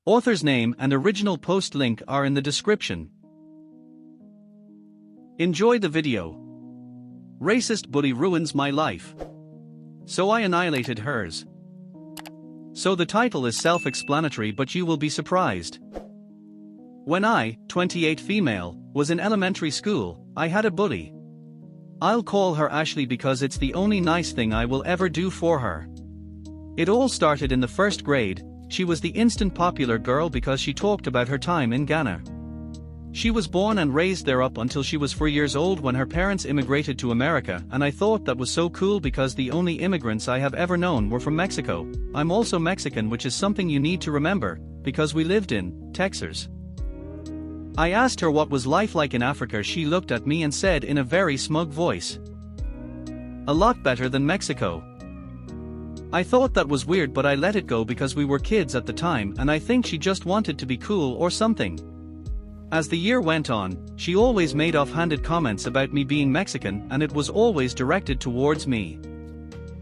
Author's name and original post link are in the description. Enjoy the video. Racist bully ruins my life. So I annihilated hers. So the title is self-explanatory, but you will be surprised. When I, 28 female, was in elementary school, I had a bully. I'll call her Ashley because it's the only nice thing I will ever do for her. It all started in the first grade. She was the instant popular girl because she talked about her time in Ghana. She was born and raised there up until she was 4 years old when her parents immigrated to America, and I thought that was so cool because the only immigrants I have ever known were from Mexico. I'm also Mexican, which is something you need to remember, because we lived in Texas. I asked her what was life like in Africa. She looked at me and said in a very smug voice, "A lot better than Mexico." I thought that was weird, but I let it go because we were kids at the time, and I think she just wanted to be cool or something. As the year went on, she always made offhanded comments about me being Mexican, and it was always directed towards me.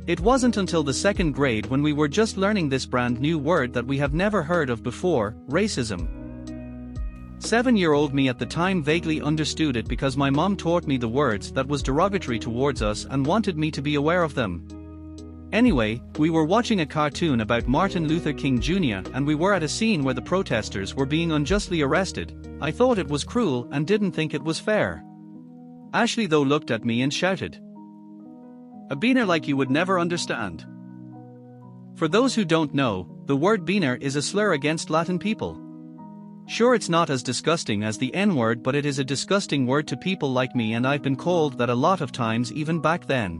It wasn't until the second grade when we were just learning this brand new word that we have never heard of before, racism. 7-year-old me at the time vaguely understood it because my mom taught me the words that was derogatory towards us and wanted me to be aware of them. Anyway, we were watching a cartoon about Martin Luther King Jr. and we were at a scene where the protesters were being unjustly arrested. I thought it was cruel and didn't think it was fair. Ashley though looked at me and shouted, "A beaner like you would never understand." For those who don't know, the word beaner is a slur against Latin people. Sure, it's not as disgusting as the N-word, but it is a disgusting word to people like me, and I've been called that a lot of times even back then.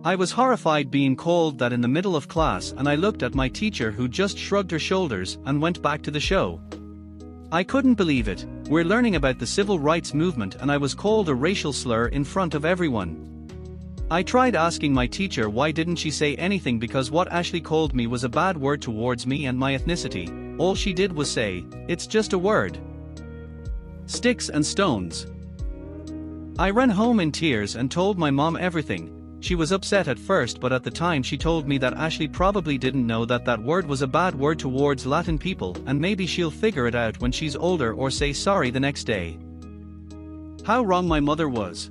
I was horrified being called that in the middle of class, and I looked at my teacher who just shrugged her shoulders and went back to the show. I couldn't believe it. We're learning about the civil rights movement and I was called a racial slur in front of everyone. I tried asking my teacher why didn't she say anything because what Ashley called me was a bad word towards me and my ethnicity. All she did was say, "It's just a word." Sticks and stones. I ran home in tears and told my mom everything. She was upset at first, but at the time she told me that Ashley probably didn't know that that word was a bad word towards Latin people, and maybe she'll figure it out when she's older or say sorry the next day. How wrong my mother was.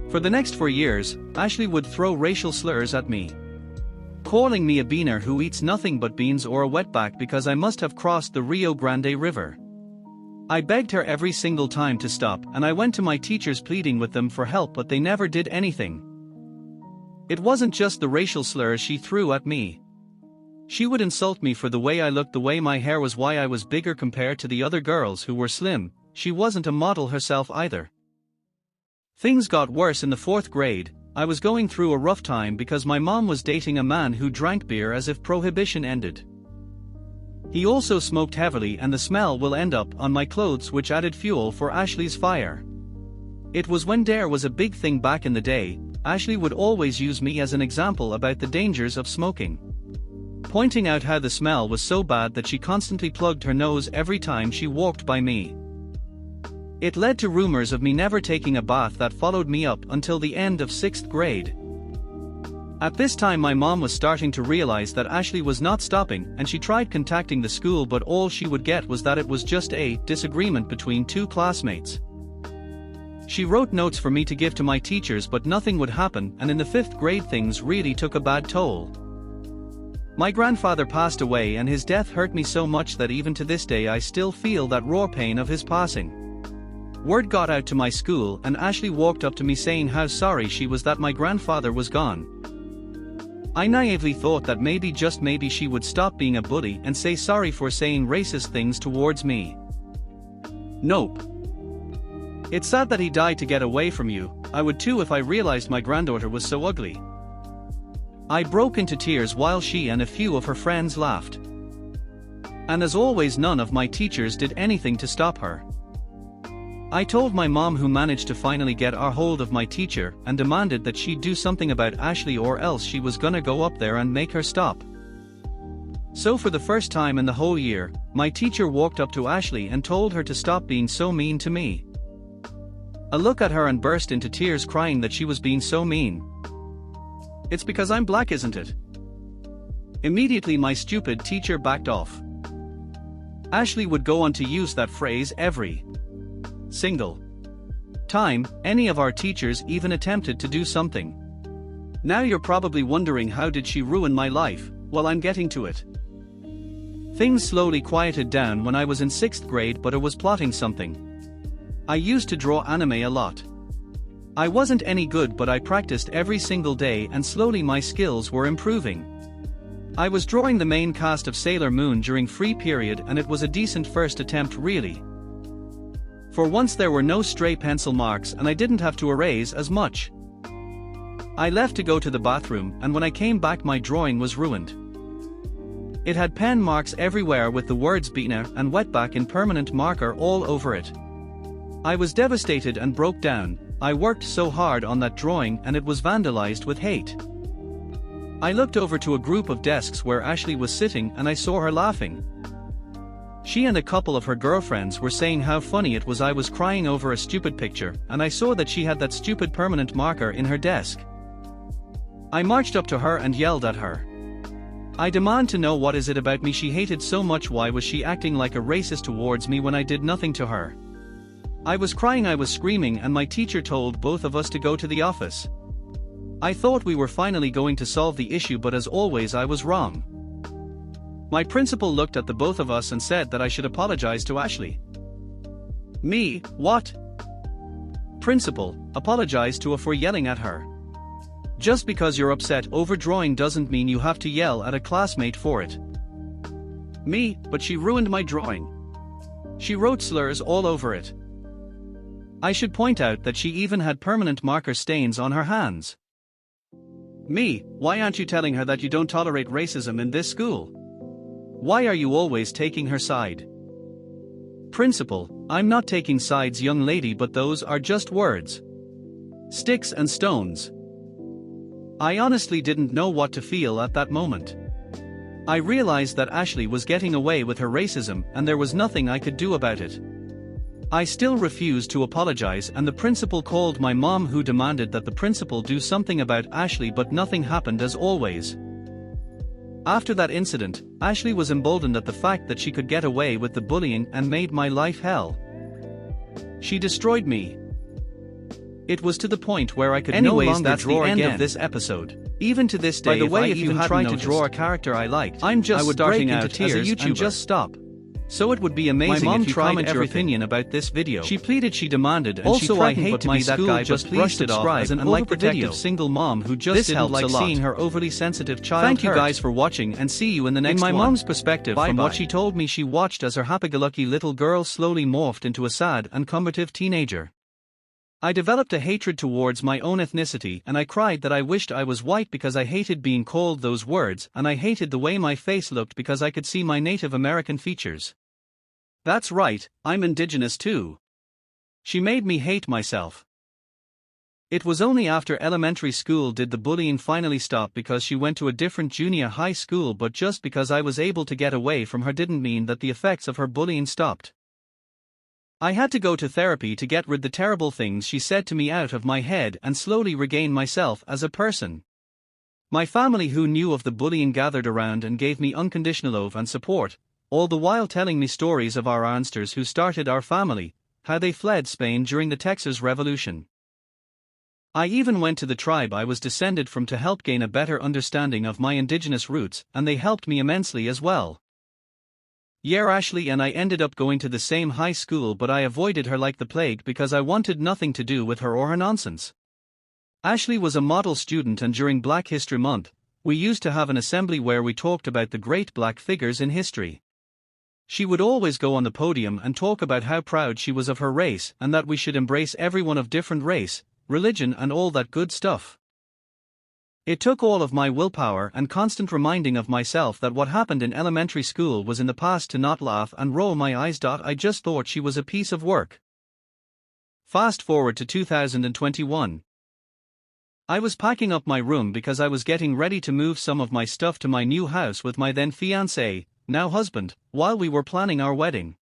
For the next 4 years, Ashley would throw racial slurs at me, calling me a beaner who eats nothing but beans or a wetback because I must have crossed the Rio Grande River. I begged her every single time to stop, and I went to my teachers pleading with them for help, but they never did anything. It wasn't just the racial slurs she threw at me. She would insult me for the way I looked, the way my hair was, why I was bigger compared to the other girls who were slim. She wasn't a model herself either. Things got worse in the 4th grade. I was going through a rough time because my mom was dating a man who drank beer as if prohibition ended. He also smoked heavily, and the smell will end up on my clothes, which added fuel for Ashley's fire. It was when dare was a big thing back in the day. Ashley would always use me as an example about the dangers of smoking, pointing out how the smell was so bad that she constantly plugged her nose every time she walked by me. It led to rumors of me never taking a bath that followed me up until the end of 6th grade. At this time my mom was starting to realize that Ashley was not stopping, and she tried contacting the school, but all she would get was that it was just a disagreement between 2 classmates. She wrote notes for me to give to my teachers, but nothing would happen, and in the 5th grade things really took a bad toll. My grandfather passed away, and his death hurt me so much that even to this day I still feel that raw pain of his passing. Word got out to my school, and Ashley walked up to me saying how sorry she was that my grandfather was gone. I naively thought that maybe, just maybe, she would stop being a bully and say sorry for saying racist things towards me. Nope. It's sad that he died to get away from you. I would too if I realized my granddaughter was so ugly. I broke into tears while she and a few of her friends laughed. And as always, none of my teachers did anything to stop her. I told my mom, who managed to finally get a hold of my teacher and demanded that she do something about Ashley or else she was gonna go up there and make her stop. So for the first time in the whole year, my teacher walked up to Ashley and told her to stop being so mean to me. I looked at her and burst into tears, crying that she was being so mean. "It's because I'm black, isn't it?" Immediately my stupid teacher backed off. Ashley would go on to use that phrase every single time any of our teachers even attempted to do something. Now you're probably wondering, how did she ruin my life? Well, I'm getting to it. Things slowly quieted down when I was in 6th grade, but I was plotting something. I used to draw anime a lot. I wasn't any good, but I practiced every single day and slowly my skills were improving. I was drawing the main cast of Sailor Moon during free period and it was a decent first attempt really. For once there were no stray pencil marks and I didn't have to erase as much. I left to go to the bathroom and when I came back my drawing was ruined. It had pen marks everywhere with the words Bina and Wetback in permanent marker all over it. I was devastated and broke down. I worked so hard on that drawing and it was vandalized with hate. I looked over to a group of desks where Ashley was sitting and I saw her laughing. She and a couple of her girlfriends were saying how funny it was I was crying over a stupid picture, and I saw that she had that stupid permanent marker in her desk. I marched up to her and yelled at her. I demand to know, what is it about me she hated so much? Why was she acting like a racist towards me when I did nothing to her? I was crying, I was screaming, and my teacher told both of us to go to the office. I thought we were finally going to solve the issue, but as always I was wrong. My principal looked at the both of us and said that I should apologize to Ashley. Me, what? Principal, apologize to her for yelling at her. Just because you're upset over drawing doesn't mean you have to yell at a classmate for it. Me, but she ruined my drawing. She wrote slurs all over it. I should point out that she even had permanent marker stains on her hands. Me, why aren't you telling her that you don't tolerate racism in this school? Why are you always taking her side? Principal, I'm not taking sides, young lady, but those are just words. Sticks and stones. I honestly didn't know what to feel at that moment. I realized that Ashley was getting away with her racism and there was nothing I could do about it. I still refused to apologize and the principal called my mom, who demanded that the principal do something about Ashley, but nothing happened as always. After that incident, Ashley was emboldened at the fact that she could get away with the bullying and made my life hell. She destroyed me. It was to the point where I could no longer draw again. That's the end of this episode. Even to this day, by the way, if you tried to draw a character I liked, I would starting break into tears as a YouTuber. And just stop. So it would be amazing my mom if you comment your opinion about this video. She pleaded, she demanded, and also she threatened, I hate to be that guy, just brushed it off as an overprotective single mom who just didn't like seeing her overly sensitive child. Thank you guys for watching and see you in the next one. In my mom's perspective, from what she told me, she watched as her happy-go-lucky little girl slowly morphed into a sad and combative teenager. I developed a hatred towards my own ethnicity and I cried that I wished I was white because I hated being called those words, and I hated the way my face looked because I could see my Native American features. That's right, I'm indigenous too. She made me hate myself. It was only after elementary school did the bullying finally stop, because she went to a different junior high school, but just because I was able to get away from her didn't mean that the effects of her bullying stopped. I had to go to therapy to get rid the terrible things she said to me out of my head and slowly regain myself as a person. My family, who knew of the bullying, gathered around and gave me unconditional love and support, all the while telling me stories of our ancestors who started our family, how they fled Spain during the Texas Revolution. I even went to the tribe I was descended from to help gain a better understanding of my indigenous roots, and they helped me immensely as well. Yeah, Ashley and I ended up going to the same high school, but I avoided her like the plague because I wanted nothing to do with her or her nonsense. Ashley was a model student, and during Black History Month, we used to have an assembly where we talked about the great black figures in history. She would always go on the podium and talk about how proud she was of her race and that we should embrace everyone of different race, religion and all that good stuff. It took all of my willpower and constant reminding of myself that what happened in elementary school was in the past to not laugh and roll my eyes. I just thought she was a piece of work. Fast forward to 2021. I was packing up my room because I was getting ready to move some of my stuff to my new house with my then fiancé, now husband, while we were planning our wedding.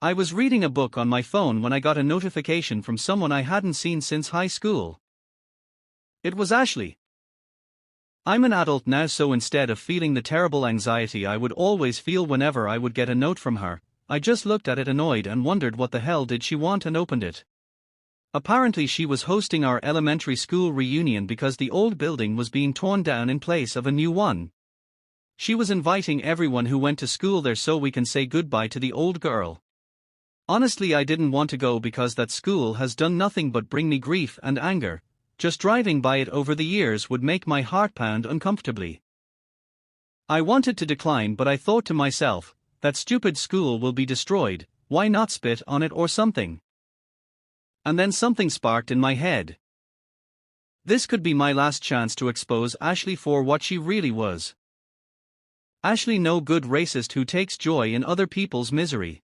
I was reading a book on my phone when I got a notification from someone I hadn't seen since high school. It was Ashley. I'm an adult now, so instead of feeling the terrible anxiety I would always feel whenever I would get a note from her, I just looked at it annoyed and wondered what the hell did she want and opened it. Apparently she was hosting our elementary school reunion because the old building was being torn down in place of a new one. She was inviting everyone who went to school there so we can say goodbye to the old girl. Honestly, I didn't want to go because that school has done nothing but bring me grief and anger. Just driving by it over the years would make my heart pound uncomfortably. I wanted to decline, but I thought to myself, that stupid school will be destroyed, why not spit on it or something? And then something sparked in my head. This could be my last chance to expose Ashley for what she really was. Ashley, no good racist who takes joy in other people's misery.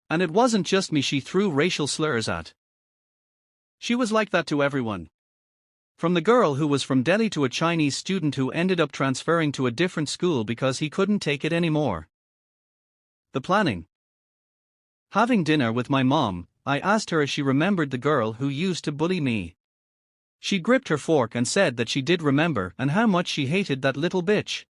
And it wasn't just me she threw racial slurs at. She was like that to everyone. From the girl who was from Delhi to a Chinese student who ended up transferring to a different school because he couldn't take it anymore. The planning. Having dinner with my mom, I asked her if she remembered the girl who used to bully me. She gripped her fork and said that she did remember and how much she hated that little bitch.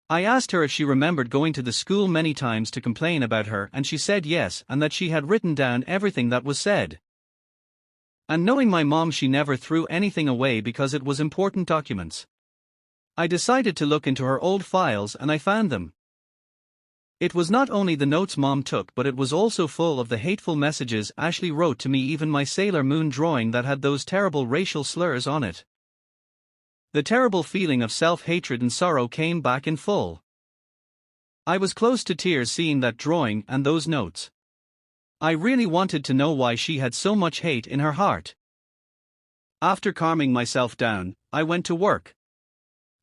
I asked her if she remembered going to the school many times to complain about her, and she said yes, and that she had written down everything that was said. And knowing my mom, she never threw anything away because it was important documents. I decided to look into her old files and I found them. It was not only the notes mom took, but it was also full of the hateful messages Ashley wrote to me, even my Sailor Moon drawing that had those terrible racial slurs on it. The terrible feeling of self-hatred and sorrow came back in full. I was close to tears seeing that drawing and those notes. I really wanted to know why she had so much hate in her heart. After calming myself down, I went to work.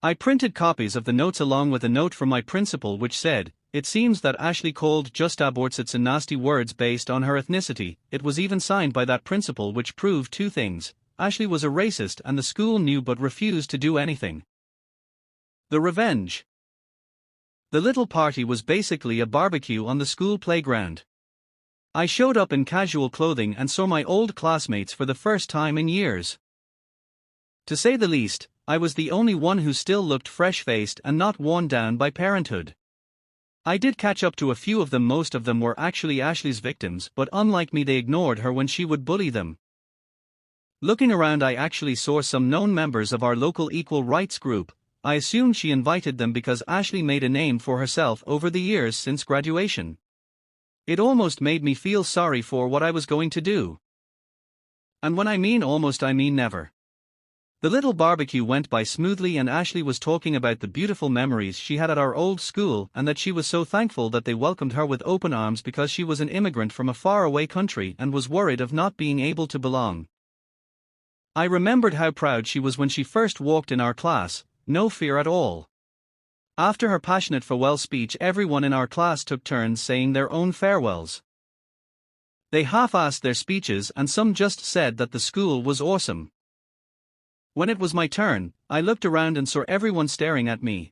I printed copies of the notes along with a note from my principal which said, "It seems that Ashley called JustABoredCitizen nasty words based on her ethnicity." It was even signed by that principal, which proved two things: Ashley was a racist and the school knew but refused to do anything. The revenge. The little party was basically a barbecue on the school playground. I showed up in casual clothing and saw my old classmates for the first time in years. To say the least, I was the only one who still looked fresh-faced and not worn down by parenthood. I did catch up to a few of them. Most of them were actually Ashley's victims, but unlike me, they ignored her when she would bully them. Looking around, I actually saw some known members of our local equal rights group. I assumed she invited them because Ashley made a name for herself over the years since graduation. It almost made me feel sorry for what I was going to do. And when I mean almost, I mean never. The little barbecue went by smoothly and Ashley was talking about the beautiful memories she had at our old school and that she was so thankful that they welcomed her with open arms because she was an immigrant from a faraway country and was worried of not being able to belong. I remembered how proud she was when she first walked in our class, no fear at all. After her passionate farewell speech, everyone in our class took turns saying their own farewells. They half-assed their speeches and some just said that the school was awesome. When it was my turn, I looked around and saw everyone staring at me.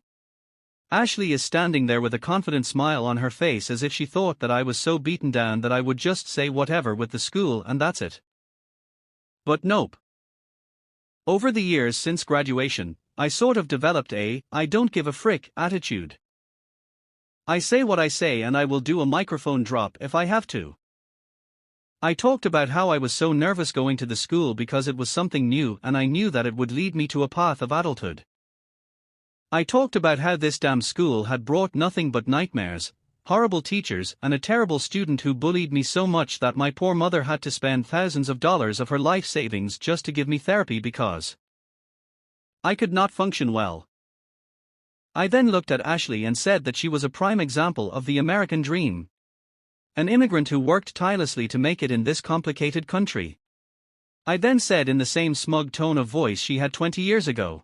Ashley is standing there with a confident smile on her face as if she thought that I was so beaten down that I would just say whatever with the school and that's it. But nope. Over the years since graduation, I sort of developed a "I don't give a frick" attitude. I say what I say and I will do a microphone drop if I have to. I talked about how I was so nervous going to the school because it was something new and I knew that it would lead me to a path of adulthood. I talked about how this damn school had brought nothing but nightmares, horrible teachers, and a terrible student who bullied me so much that my poor mother had to spend thousands of dollars of her life savings just to give me therapy because I could not function well. I then looked at Ashley and said that she was a prime example of the American dream. An immigrant who worked tirelessly to make it in this complicated country. I then said in the same smug tone of voice she had 20 years ago,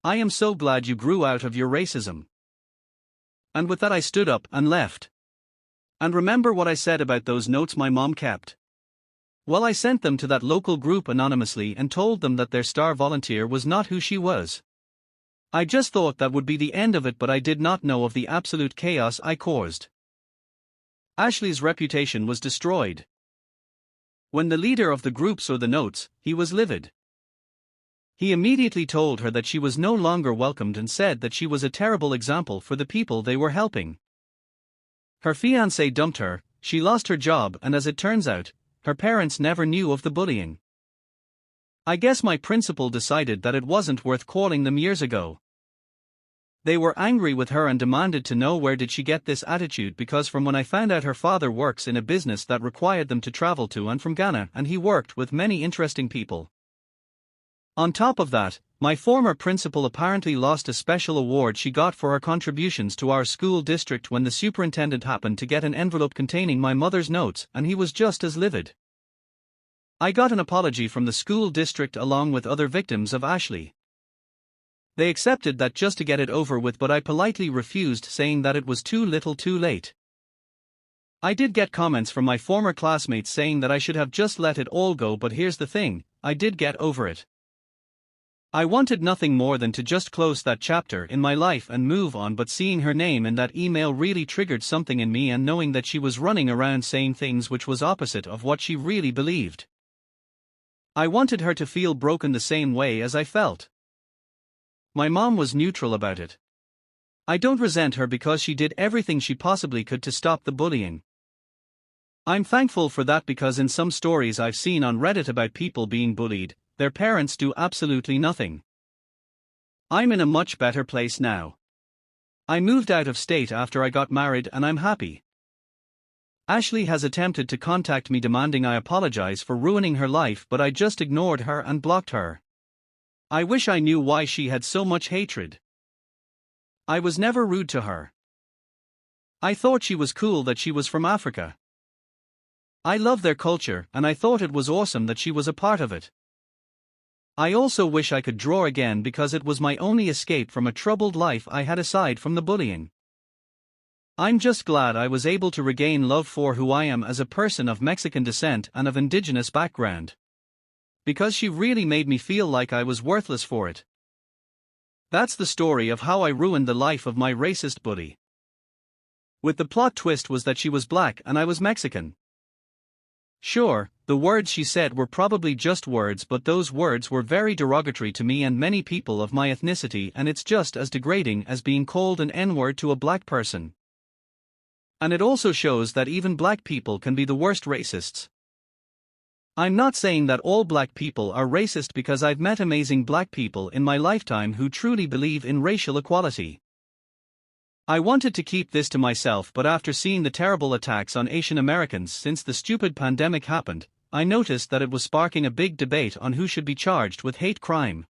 "I am so glad you grew out of your racism." And with that I stood up and left. And remember what I said about those notes my mom kept? Well, I sent them to that local group anonymously and told them that their star volunteer was not who she was. I just thought that would be the end of it, but I did not know of the absolute chaos I caused. Ashley's reputation was destroyed. When the leader of the group saw the notes, he was livid. He immediately told her that she was no longer welcomed and said that she was a terrible example for the people they were helping. Her fiancé dumped her, she lost her job, and as it turns out, her parents never knew of the bullying. I guess my principal decided that it wasn't worth calling them years ago. They were angry with her and demanded to know where did she get this attitude, because from when I found out her father works in a business that required them to travel to and from Ghana, and he worked with many interesting people. On top of that, my former principal apparently lost a special award she got for her contributions to our school district when the superintendent happened to get an envelope containing my mother's notes, and he was just as livid. I got an apology from the school district along with other victims of Ashley. They accepted that just to get it over with, but I politely refused, saying that it was too little too late. I did get comments from my former classmates saying that I should have just let it all go, but here's the thing, I did get over it. I wanted nothing more than to just close that chapter in my life and move on, but seeing her name in that email really triggered something in me, and knowing that she was running around saying things which was opposite of what she really believed. I wanted her to feel broken the same way as I felt. My mom was neutral about it. I don't resent her because she did everything she possibly could to stop the bullying. I'm thankful for that, because in some stories I've seen on Reddit about people being bullied, their parents do absolutely nothing. I'm in a much better place now. I moved out of state after I got married and I'm happy. Ashley has attempted to contact me demanding I apologize for ruining her life, but I just ignored her and blocked her. I wish I knew why she had so much hatred. I was never rude to her. I thought she was cool that she was from Africa. I love their culture, and I thought it was awesome that she was a part of it. I also wish I could draw again, because it was my only escape from a troubled life I had aside from the bullying. I'm just glad I was able to regain love for who I am as a person of Mexican descent and of indigenous background. Because she really made me feel like I was worthless for it. That's the story of how I ruined the life of my racist bully. With the plot twist was that she was black and I was Mexican. Sure, the words she said were probably just words, but those words were very derogatory to me and many people of my ethnicity, and it's just as degrading as being called an N-word to a black person. And it also shows that even black people can be the worst racists. I'm not saying that all black people are racist, because I've met amazing black people in my lifetime who truly believe in racial equality. I wanted to keep this to myself, but after seeing the terrible attacks on Asian Americans since the stupid pandemic happened, I noticed that it was sparking a big debate on who should be charged with hate crime.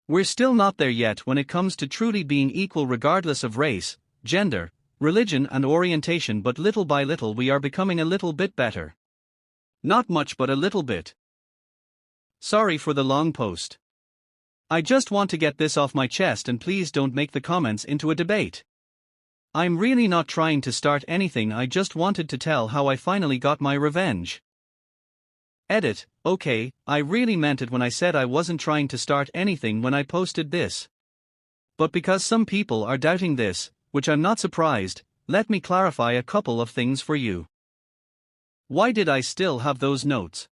We're still not there yet when it comes to truly being equal regardless of race, gender, religion and orientation, but little by little we are becoming a little bit better. Not much, but a little bit. Sorry for the long post. I just want to get this off my chest, and please don't make the comments into a debate. I'm really not trying to start anything, I just wanted to tell how I finally got my revenge. Edit, okay, I really meant it when I said I wasn't trying to start anything when I posted this. But because some people are doubting this, which I'm not surprised, let me clarify a couple of things for you. Why did I still have those notes?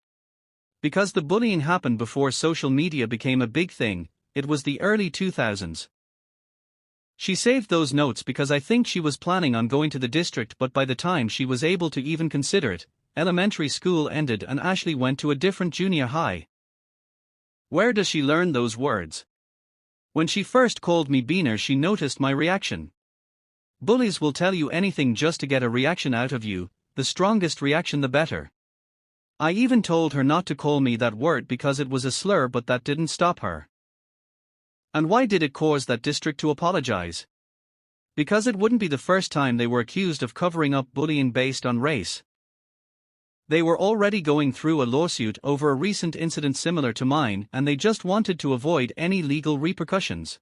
Because the bullying happened before social media became a big thing, it was the early 2000s. She saved those notes because I think she was planning on going to the district, but by the time she was able to even consider it, elementary school ended and Ashley went to a different junior high. Where does she learn those words? When she first called me Beaner, she noticed my reaction. Bullies will tell you anything just to get a reaction out of you, the strongest reaction the better. I even told her not to call me that word because it was a slur, but that didn't stop her. And why did it cause that district to apologize? Because it wouldn't be the first time they were accused of covering up bullying based on race. They were already going through a lawsuit over a recent incident similar to mine, and they just wanted to avoid any legal repercussions.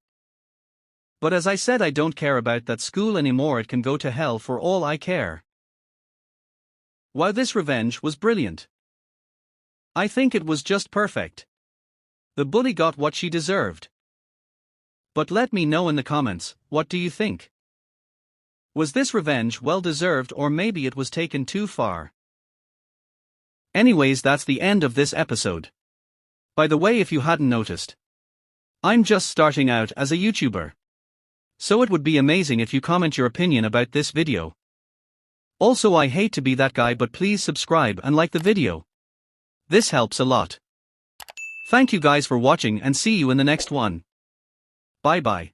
But as I said, I don't care about that school anymore, it can go to hell for all I care. Wow, this revenge was brilliant. I think it was just perfect. The bully got what she deserved. But let me know in the comments, what do you think? Was this revenge well deserved, or maybe it was taken too far? Anyways, that's the end of this episode. By the way, if you hadn't noticed, I'm just starting out as a YouTuber. So it would be amazing if you comment your opinion about this video. Also, I hate to be that guy, but please subscribe and like the video. This helps a lot. Thank you guys for watching and see you in the next one. Bye bye.